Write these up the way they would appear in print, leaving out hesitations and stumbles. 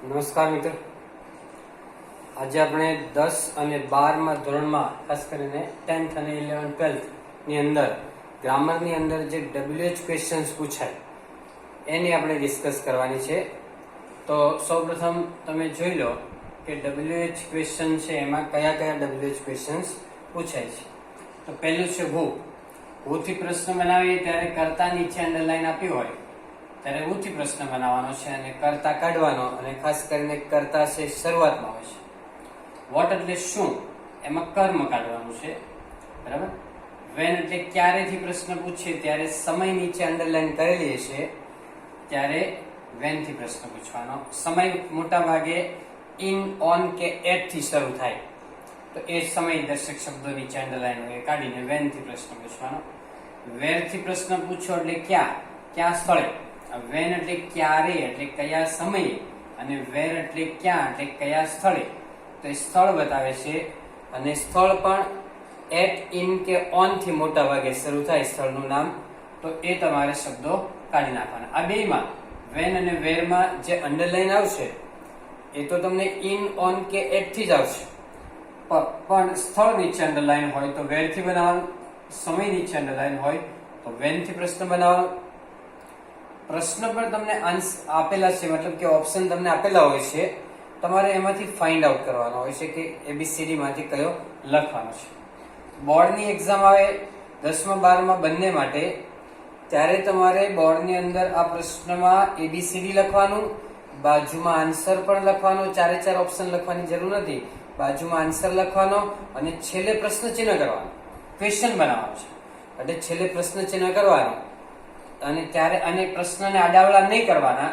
નમસ્કાર મિત્રો, આજે આપણે 10 અને 12મા ધોરણમાં ખાસ કરીને 10th અને 11th 12th ની અંદર ગ્રામરની અંદર જે WH ક્વેશ્ચન્સ પૂછાય એની આપણે ડિસ્કસ કરવાની છે. તો સૌપ્રથમ તમે જોઈ લો કે WH ક્વેશ્ચન છે એમાં કયા કયા WH ક્વેશ્ચન્સ પૂછાય છે. તો પહેલું છે હુથી પ્રશ્ન બનાવીએ ત્યારે કર્તા નીચે અંડરલાઈન આપ્યું હોય ત્યારે હુથી પ્રશ્ન બનાવવાનો છે અને કર્તા કાઢવાનો, અને ખાસ કરીને કર્તા છે શરૂઆતમાં હોય છે. વોટ એટલે શું, એમાં કર્મ કાઢવાનું છે, બરાબર. વેન એટલે ક્યારેથી પ્રશ્ન પૂછે ત્યારે સમય નીચે અંડરલાઈન કરેલી છે ત્યારે વેન થી પ્રશ્ન પૂછવાનો. સમય મોટા ભાગે ઇન, ઓન કે એટ થી શરૂ થાય તો એ સમય દર્શક શબ્દો નીચે અંડરલાઈન હોય કાઢીને વેન થી પ્રશ્ન પૂછવાનો. વેર થી પ્રશ્ન પૂછો એટલે ક્યાં સ્થળે. વેન એટલે ક્યારે એટલે કયા સમયે, અને વેર એટલે ક્યાં એટલે કયા સ્થળે. તો એ સ્થળ બતાવે છે, અને સ્થળ પણ એટ, ઇન કે ઓન થી મોટા ભાગે શરૂ થાય સ્થળનું નામ, તો એ તમારે શબ્દો કાઢી નાખવાના. આ બેમાં વેન અને વેરમાં જે અંડરલાઈન આવશે એ તો તમને ઇન, ઓન કે એટ થી જ આવશે, પણ સ્થળ નીચે અંડરલાઈન હોય તો વેર થી બનાવવાનું, સમય નીચે અંડરલાઈન હોય તો વેન થી પ્રશ્ન બનાવવાનો. પ્રશ્ન પર તમને આપેલા છે, મતલબ કે ઓપ્શન તમને આપેલા હોય છે, તમારે એમાંથી ફાઇન્ડ આઉટ કરવાનો હોય છે કે ABCD માંથી કયો લખવાનો છે. બોર્ડની એક્ઝામ આવે 10મા 12મા બંને માટે, ત્યારે તમારે બોર્ડની અંદર આ પ્રશ્નમાં ABCD લખવાનું, બાજુમાં આન્સર પણ લખવાનો, 4 ઓપ્શન લખવાની જરૂર નથી, બાજુમાં આન્સર લખવાનો, અને છેલ્લે પ્રશ્ન ચિહ્ન કરવાનો, ક્વેશ્ચન બનાવવાનો છે એટલે છેલ્લે પ્રશ્ન ચિહ્ન કરવાનો. અને ત્યારે અને પ્રશ્નને આડાવડા નહીં કરવાના,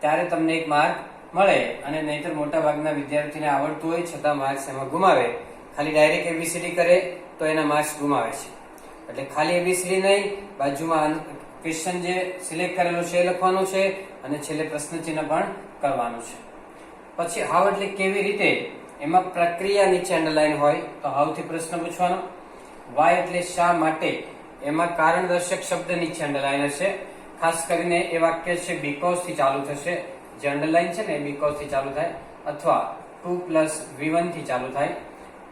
ત્યારે તમને એક માર્ક મળે. અને નહીતર મોટા ભાગના વિદ્યાર્થીને આવડતું હોય છતાં માર્ક્સ એમાં ગુમાવે. ખાલી ડાયરેક્ટ ABCD કરે તો એના માર્ક્સ ગુમાવે છે. એટલે ખાલી ABCD નહીં, બાજુમાં ક્વેશ્ચન જે સિલેક્ટ કરેલું છે એ લખવાનું છે, અને છેલ્લે પ્રશ્ન ચિહ્ન પણ કરવાનું છે. પછી હાવ એટલે કેવી રીતે, એમાં પ્રક્રિયા નીચે અંડરલાઈન હોય તો હાવ થી પ્રશ્ન પૂછવાનો. વાય એટલે શા માટે, એમાં કારણ દર્શક શબ્દ નીચે અંડરલાઈન હશે. ખાસ કરીને એ વાક્ય છે બીકોઝ થી ચાલુ થશે, જે અંડરલાઈન છે ને એ બીકોઝ થી ચાલુ થાય, અથવા 2 + V1 થી ચાલુ થાય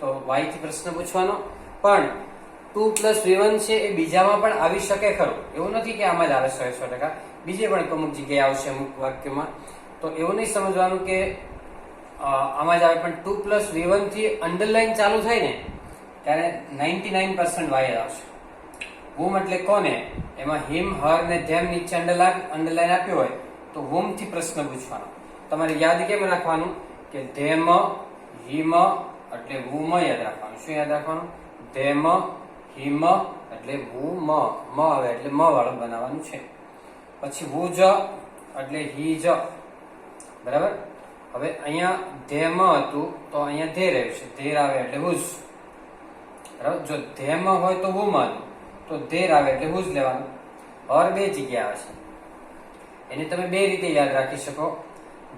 તો વાય થી પ્રશ્ન પૂછવાનો. પણ 2 + V1 છે એ બીજામાં પણ આવી શકે ખરું, એવું નથી કે આમાં જ આવે 100%, બીજે પણ અમુક જગ્યાએ આવશે અમુક વાક્યમાં. તો એવું નહીં સમજવાનું કે આમાં જ આવે, પણ 2 + V1 થી અંડરલાઈન ચાલુ થાય ને ત્યારે 99% વાય આવશે. હુમ એટલે કોને, એમાં હિમ, હર ને ધેમ નીચે અંડરલાઈન આપ્યું હોય તો હુમ થી પ્રશ્ન પૂછવાનો. તમારે યાદ કેમ રાખવાનું કે ધેમ, હિમ એટલે હુમ યાદ રાખવાનું. શું યાદ રાખવાનું? ધેમ, હિમ એટલે હુમ, મ આવે એટલે મ વાળું બનાવવાનું છે. પછી હુજ એટલે હિજ, બરાબર. હવે અહીંયા ધેમ હતું તો અહીંયા ધેર આવ્યું છે, ધેર આવે એટલે હુજ, બરાબર. જો ધેમ હોય તો હુમ હતું, તો ધેર આવે એટલે હુજ લેવાનું. હર બે જગ્યા આવે છે, એને તમે બે રીતે યાદ રાખી શકો.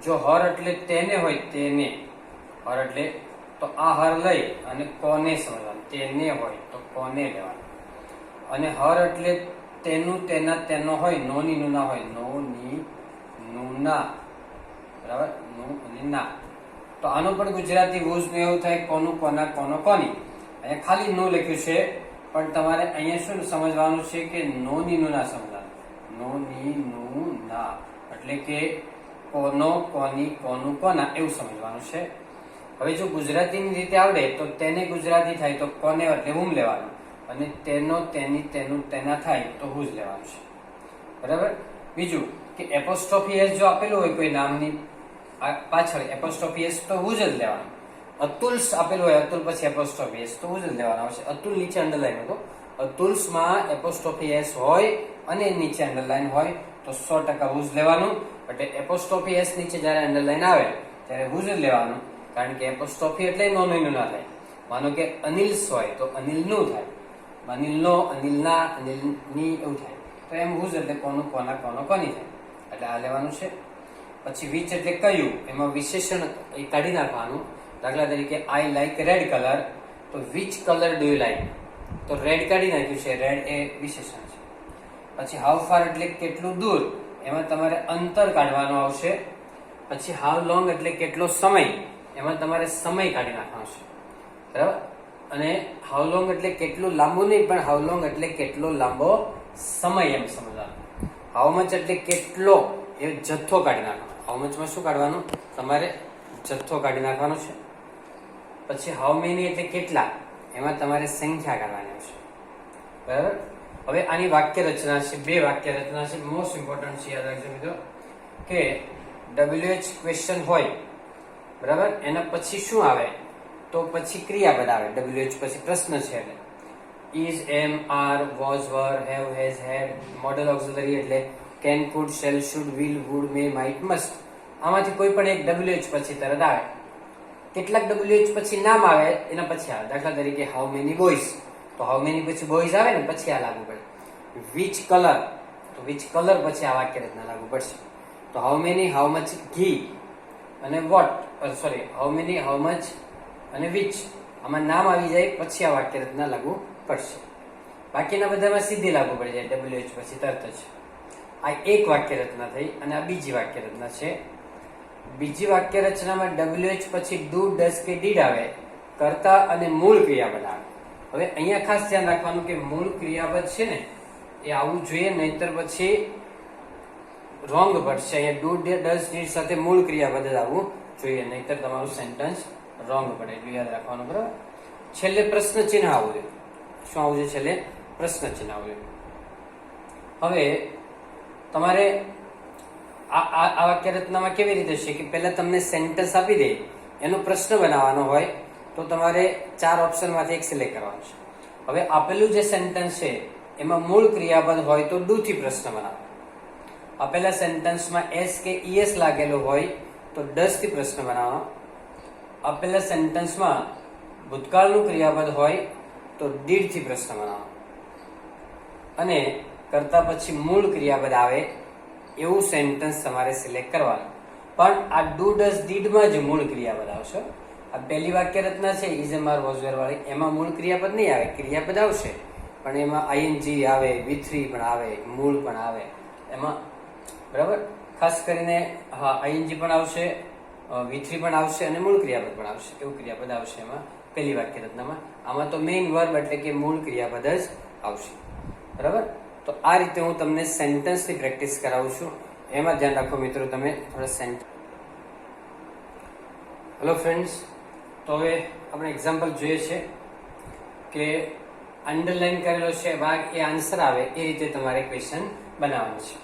જો હર એટલે તેને હોય, તેને, હર એટલે તો આ હર લઈ અને કોને સમજવાનું, તેને હોય તો કોને લેવાનું. અને હર એટલે તેનું, તેના, તેનો હોય, નો ની નું ના હોય, નો ની નું ના, બરાબર, નું અને ના. તો આનું પણ ગુજરાતી હુજ નું એવું થાય કોનું, કોના, કોનો, કોની. અહીંયા ખાલી નો લખ્યું છે, પણ તમારે અહીંયા શું સમજવાનું છે કે નો ની નું ના સમજવાનું. નો ની નું ના એટલે કે કોનો, કોની, કોનું, કોના એવું સમજવાનું છે. હવે જો ગુજરાતીની રીતે આવડે તો તેને ગુજરાતી થાય તો કોને એટલે હુમ લેવાનું, અને તેનો, તેની, તેનું, તેના થાય તો હુજ લેવાનું છે, બરાબર. બીજું કે એપોસ્ટ્રોફી એસ જો આપેલું હોય કોઈ નામની પાછળ એપોસ્ટ્રોફી એસ તો હુજ જ લેવાનું. અતુલ્સ આપેલું હોય, અતુલ પછી એપોસ્ટ્રોફી એસ તો હુજ જ લેવાનું આવશે. અતુલ નીચે અંડરલાઈન હતો, અતુલ્સમાં એપોસ્ટ્રોફી એસ હોય અને નીચે અંડરલાઈન હોય તો 100% હુજ લેવાનું. એટલે એપોસ્ટ્રોફી એસ નીચે જયારે અંડરલાઈન આવે ત્યારે હુજ જ લેવાનું, કારણ કે એપોસ્ટ્રોફી એટલે નો નું ના થાય. માનો કે અનિલ્સ હોય તો અનિલ નું થાય, અનિલ નો, અનિલ ના, અનિલ ની એવું થાય. તો એમ હુજ એટલે કોનું, કોના, કોનો, કોની થાય, એટલે આ લેવાનું છે. પછી વિચ એટલે કયું, એમાં વિશેષણ એ કાઢી નાખવાનું. દાખલા તરીકે આઈ લાઈક રેડ કલર, તો which colour do you like, તો રેડ કાઢી નાખ્યું છે, રેડ એ વિશેષણ છે. પછી હાઉ ફાર એટલે કેટલું દૂર, એમાં તમારે અંતર કાઢવાનું આવશે. પછી હાઉ લોંગ એટલે કેટલો સમય, એમાં તમારે સમય કાઢી નાખવાનો છે, બરાબર. અને હાઉ લોંગ એટલે કેટલું લાંબુ નહીં, પણ હાઉ લોંગ એટલે કેટલો લાંબો સમય એમ સમજવાનું. હાઉ મચ એટલે કેટલો, એ જથ્થો કાઢી નાખવાનો. હાઉ મચમાં શું કાઢવાનું, તમારે જથ્થો કાઢી નાખવાનો છે. પછી હાઉ મેની એટલે કેટલા, એમાં તમારે સંખ્યા કાઢવાની છે, બરાબર. હવે આની વાક્ય રચના છે, બે વાક્ય રચના છે, મોસ્ટ ઇમ્પોર્ટન્ટ છે, યાદ રાખજો મિત્રો, કે WH ક્વેશ્ચન હોય, બરાબર, એના પછી શું આવે, તો પછી ક્રિયાપદ આવે. WH પછી પ્રશ્ન છે એટલે is, am, are, was, were, have, has, had. Model auxiliary એટલે can, could, shall, should, will, would, may, might, must. આમાંથી કોઈ પણ એક WH પછી તરત આવે. કેટલાક WH પછી નામ આવે, એના પછી આવે. દાખલા તરીકે હાઉ મેની બોયઝ, તો હાઉ મેની પછી બોયઝ આવે ને, પછી આ લાગુ પડે. વિચ કલર, તો વિચ કલર પછી આ વાક્ય રચના લાગુ પડશે. તો હાઉ મેની, હાઉ મચ, ઘી અને what, sorry, how many, how much અને વિચ, આમાં નામ આવી જાય પછી આ વાક્ય રચના લાગુ પડશે. બાકીના બધામાં સીધી લાગુ પડી જાય WH પછી તરત જ. આ એક વાક્ય રચના થઈ, અને આ બીજી વાક્ય રચના છે. બીજી વાક્ય રચનામાં WH પછી ડુ, ડઝ કે ડીડ આવે, કર્તા અને મૂળ ક્રિયાપદ આવે. હવે અહીંયા ખાસ ધ્યાન રાખવાનું કે મૂળ ક્રિયાપદ છે ને એ આવવું જોઈએ, નહીતર પછી રોંગ પડશે. અહીંયા ડુ, ડઝ, ડીડ સાથે મૂળ ક્રિયાપદ જ આવવું જોઈએ, નહીતર તમારું સેન્ટેન્સ રોંગ પડે. એટલું યાદ રાખવાનું, બરાબર. છેલ્લે પ્રશ્ન ચિહ્ન આવવું જોઈએ. શું આવવું જોઈએ છેલ્લે? પ્રશ્ન ચિહ્ન આવવું જોઈએ. હવે તમારે આ વાક્ય રચનામાં કેવી રીતે છે કે પહેલા તમને સેન્ટેન્સ આપી દે, એનો પ્રશ્ન બનાવવાનો હોય, તો તમારે 4 ઓપ્શનમાંથી એક સિલેક્ટ કરવાનું છે. હવે આપેલું જે સેન્ટેન્સ છે એમાં મૂળ ક્રિયાપદ હોય તો ડુ થી પ્રશ્ન બનાવો. આપેલા સેન્ટેન્સમાં એસ કે ઈએસ લાગેલો હોય તો ડઝ થી પ્રશ્ન બનાવવાનો. આપેલા સેન્ટેન્સમાં ભૂતકાળનું ક્રિયાપદ હોય તો ડીડ થી પ્રશ્ન બનાવવાનો. અને કરતા પછી મૂળ ક્રિયાપદ આવે એવું સેન્ટેન્સ તમારે સિલેક્ટ કરવાનું. પણ આ ડુ, ડઝ, ડીડમાં જ મૂળ ક્રિયાપદ આવશે. આ પહેલી વાક્ય રચના છે ઇઝ, એમ, આર, વોઝ, વેર વાળી, એમાં મૂળ ક્રિયાપદ નહીં આવે. ક્રિયાપદ આવશે પણ એમાં આઈએનજી આવે, V3 પણ આવે, મૂળ પણ આવે એમાં, બરાબર. ખાસ કરીને હા, આઈએનજી પણ આવશે, V3 પણ આવશે અને મૂળ ક્રિયાપદ પણ આવશે. એવું ક્રિયાપદ આવશે એમાં પહેલી વાક્ય રચનામાં. આમાં તો મેઇન વર્બ એટલે કે મૂળ ક્રિયાપદ જ આવશે, બરાબર. તો આ રીતે હું તમને સેન્ટેન્સની પ્રેક્ટિસ કરાવું છું. એમાં ધ્યાન રાખો મિત્રો, તમે થોડા સેન્ટેન્સ. હેલો ફ્રેન્ડ્સ, તો હવે આપણે એક્ઝામ્પલ જોઈએ છે કે અંડરલાઈન કરેલો છે ભાગ એ આન્સર આવે એ રીતે તમારે ક્વેશ્ચન બનાવવાનું છે.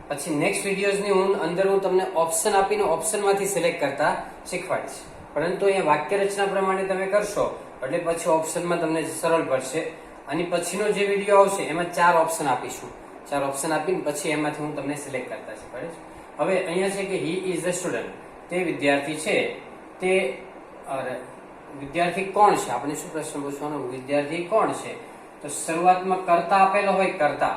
પછી નેક્સ્ટ વિડીયોઝની અંદર હું તમને ઓપ્શન આપીને ઓપ્શનમાંથી સિલેક્ટ કરતા શીખવાડીશ. પરંતુ અહીંયા વાક્ય રચના પ્રમાણે તમે કરશો એટલે પછી ઓપ્શનમાં તમને સરળ પડશે. અને પછીનો જે વિડીયો આવશે એમાં 4 ઓપ્શન આપીશું. 4 ઓપ્શન આપીને પછી એમાંથી હું તમને સિલેક્ટ કરતા શીખવાડીશ. હવે અહીંયા છે કે હી ઇઝ અ સ્ટુડન્ટ, તે વિદ્યાર્થી છે. તે વિદ્યાર્થી કોણ છે? આપણે શું પ્રશ્ન પૂછવાનો, વિદ્યાર્થી કોણ છે? તો શરૂઆતમાં કર્તા આપેલો હોય, કર્તા,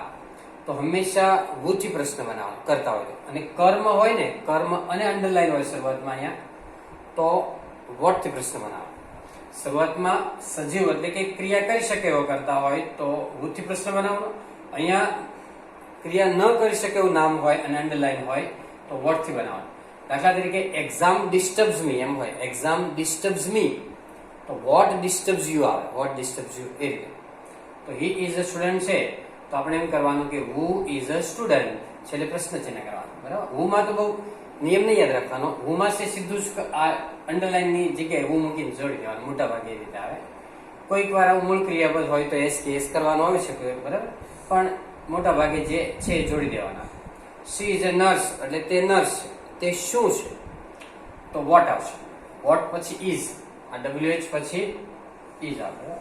તો હંમેશા વુ થી પ્રશ્ન બનાવવાનો કરતા હોય. અને કર્મ હોય ને, કર્મ અને અંડરલાઈન હોય શરૂઆતમાં અહીંયા, તો વોટ થી પ્રશ્ન બનાવો. શરૂઆતમાં સજીવ એટલે કે ક્રિયા કરી શકે એવો કરતા હોય તો વુ થી પ્રશ્ન બનાવવાનો. અહીંયા ક્રિયા ન કરી શકે એવું નામ હોય અને અંડરલાઈન હોય તો વોટ થી બનાવવાનું. દાખલા તરીકે એક્ઝામ ડિસ્ટર્બ્સ મી એમ હોય, એક્ઝામ ડિસ્ટર્બ્સ મી, તો વોટ ડિસ્ટર્બ્સ યુ આવે, વોટ ડિસ્ટર્બ્સ યુ એ રીતે. તો હી ઇઝ અ સ્ટુડન્ટ છે તો આપણે એમ કરવાનું કે હુ ઇઝ અ સ્ટુડન્ટ, છેલ્લે પ્રશ્ન ચિહ્ન કરવાનું, બરાબર. હુ માં તો બહુ નિયમ નહીં યાદ રાખવાનો. હુ માં છે સીધું જ આ અંડરલાઈન ની જગ્યાએ હુ મૂકીને જોડી દેવાનું, મોટા ભાગે એ રીતે આવે. કોઈક વાર આવું મૂળ ક્રિયાપદ હોય તો એસ કે એસ કરવાનું આવી શકે, બરાબર. પણ મોટા ભાગે જે છે એ જોડી દેવાના. સી ઇઝ અ નર્સ એટલે તે નર્સ છે. તે શું છે? તો વોટ આવશે. વોટ પછી ઇઝ, આ WH પછી ઇઝ આવે,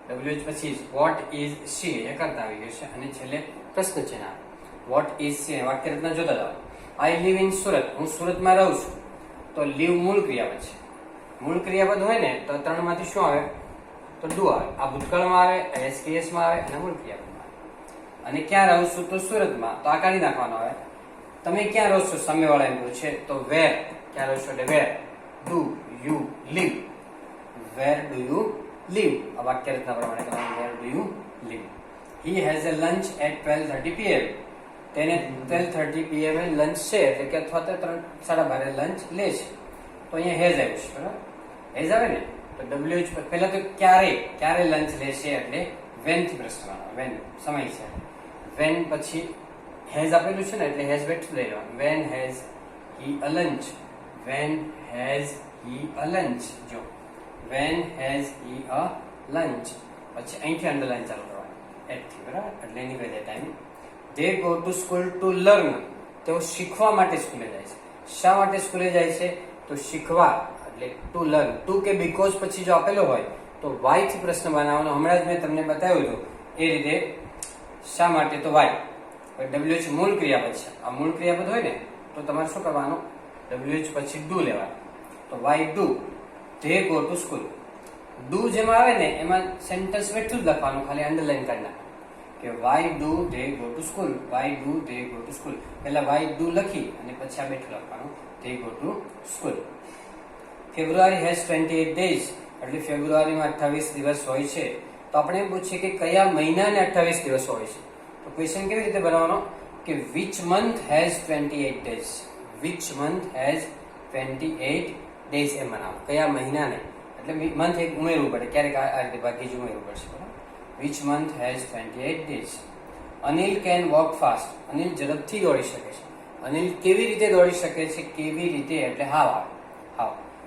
WH પછી ઇઝ. વોટ ઇઝ સી એ કરતા આવી ગયું છે. અને છેલ્લે પ્રશ્ન ચિહ્ન આવે. વોટ ઇઝ સી વાક્ય રચના જોતા જાઓ. આઈ લીવ ઇન સુરત, હું સુરતમાં રહું છું. તો લીવ મૂળ ક્રિયાપદ છે. મૂળ ક્રિયાપદ હોય ને તો 3 માંથી શું આવે? તો ડુ આવે. આ ભૂતકાળમાં આવે, SKS માં આવે અને મૂળ ક્રિયાપદમાં આવે. અને ક્યાં રહું છું? તો સુરતમાં, તો આ કાઢી નાખવાનો આવે. તમે ક્યાં રહો છો? સામેવાળા એમ છે તો વેર, ક્યાં રહો છો એટલે where. Do you live, where do you live. આ વાક્ય રચના પ્રમાણે કરવાનું, where do you live. He has a lunch at 12:30 PM. તેને 12:30 PM લંચ છે એટલે કે અથવા તો 3:30 લંચ લે છે. તો અહીંયા હેઝ આવ્યું છે બરાબર. હેઝ આવે ને તો WH પહેલા તો ક્યારે લંચ લેશે એટલે વેન થી પ્રશ્ન આવે. વેન સમય છે. વેન પછી હેઝ આપેલું છે ને એટલે હેઝ બેઠું લઈ લેવાનું. When has he a lunch. When has he a lunch. જો when has he a lunch પછી અહીંથી અંડરલાઈન ચાલુ કરવાની એટથી બરાબર. એટલે એની વજે time. They go to school to learn. તેઓ શીખવા માટે સ્કૂલે જાય છે. શા માટે સ્કૂલે જાય છે? તો શીખવા એટલે ટુ લર્ન. ટુ કે બીકોઝ પછી જો આપેલો હોય તો વાય થી પ્રશ્ન બનાવવાનો. હમણાં જ મેં તમને બતાવ્યું હતું એ રીતે. શા માટે તો વાય. WH મૂળ ક્રિયાપદ છે. આ મૂળ ક્રિયાપદ હોય ને તો તમારે શું કરવાનું? WH પછી ડુ લેવાનું. તો why do they go to school. Do જેમાં આવે ને એમાં સેન્ટેન્સ બેઠું જ લખવાનું, ખાલી અંડરલાઈન કરી નાખવાનું કે why do they go to school. Why do they go to school. પહેલા વાય ડુ લખી અને પછી આ બેઠું લખવાનું they go to school. February has 28 days. એટલે ફેબ્રુઆરીમાં 28 દિવસ હોય છે. તો આપણે એમ પૂછીએ કે કયા મહિનાને 28 દિવસ હોય છે? તો ક્વેશ્ચન કેવી રીતે બનાવવાનો કે which month has 28 days. Which month has 28 days એમ બનાવો. કયા મહિનાને એટલે મંથ એક ઉમેરવું પડે. ક્યારેક આ રીતે બાકી જ ઉમેરવું પડશે બરાબર. Which month has 28 days. Anil can walk fast. Anil ઝડપથી દોડી શકે છે. અનિલ કેવી રીતે દોડી શકે છે? કેવી રીતે એટલે હાવ આવે.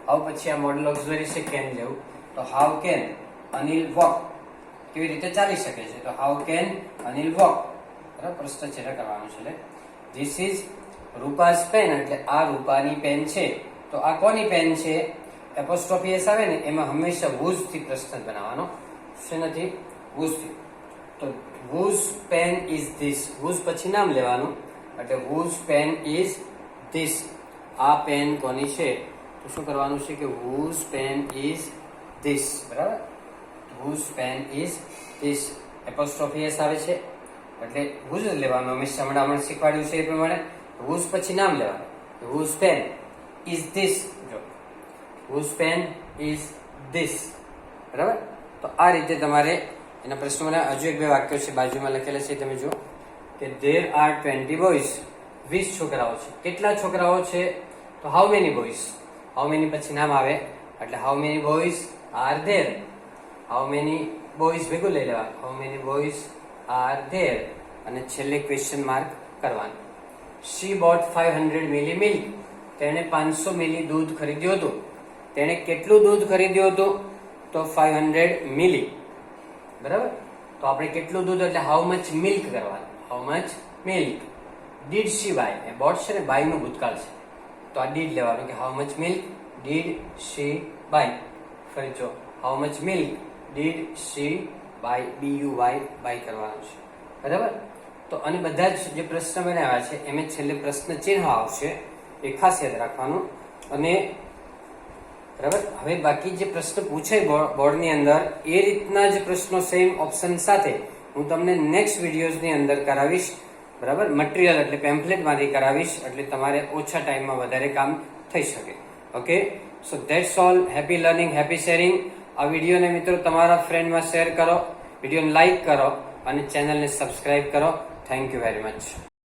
હાવ પછી આ મોડલ ઓક્ઝિલરી છે કેન જેવું. તો હાવ કેન અનિલ વોક. કેવી રીતે ચાલી શકે છે? તો હાવ કેન અનિલ વોક. બરાબર. પ્રશ્નચિહ્ન કરવાનું છે. This is Rupa's pen. એટલે આ રૂપાની પેન છે. તો આ કોની પેન છે? એપોસ્ટ્રોફી એસ આવે ને એમાં હંમેશા whose થી પ્રશ્ન બનાવવાનો. શેનાથી? whose થી. તો whose pen is this. whose પછી નામ લેવાનું એટલે whose pen is this. આ પેન કોની છે? તો શું કરવાનું છે કે whose pen is this. બરાબર. whose pen is this. Apostrophe S આવે છે એટલે whose જ લેવાનું હંમેશા. હમણાં શીખવાડ્યું છે એ પ્રમાણે whose પછી નામ લેવાનું. whose pen is this. જો whose pen is this. બરાબર. તો આ રીતે તમારે એના પ્રશ્નોમાં હજુ એક બે વાક્યો છે બાજુમાં લખેલા છે તમે જુઓ કે there are 20 boys. 20 છોકરાઓ છે. કેટલા છોકરાઓ છે? તો how many boys. how many પછી નામ આવે એટલે how many boys are there. how many boys ભેગું લઈ લેવા. how many boys are there અને છેલ્લે ક્વેશ્ચન માર્ક કરવાનું. she bought 500 milli milk. તેણે 500 મિલી દૂધ ખરીદ્યું હતું. તેણે કેટલું દૂધ ખરીદ્યું હતું? તો 500 મિલી. બરાબર. તો આપણે કેટલું દૂધ એટલે હાઉ મચ મિલ્ક કરવાનું. How much milk. Did she buy. એ બોટ છે ને બાય નું ભૂતકાળ છે તો આ ડીડ લેવાનું કે how much milk did she buy. ફરી જો how much milk did she buy. BUY buy કરવાનું છે. બરાબર. તો અને બધા જ જે પ્રશ્ન બનાવ્યા છે એમ છેલ્લે પ્રશ્ન ચિહ્ન આવશે એ ખાસ યાદ રાખવાનું. અને બરાબર. હવે બાકી જે પ્રશ્ન પૂછાય બોર્ડની અંદર એ રીતના જ પ્રશ્નો સેમ ઓપ્શન સાથે હું તમને નેક્સ્ટ વિડીયોઝની અંદર કરાવીશ. બરાબર. મટીરિયલ એટલે પેમ્ફલેટમાંથી કરાવીશ એટલે તમારે ઓછા ટાઈમમાં વધારે કામ થઈ શકે. Okay. So that's all. Happy learning, happy sharing. આ વિડીયોને મિત્રો તમારા ફ્રેન્ડમાં શેર કરો, વિડીયોને લાઈક કરો અને ચેનલને સબસ્ક્રાઇબ કરો. Thank you very much.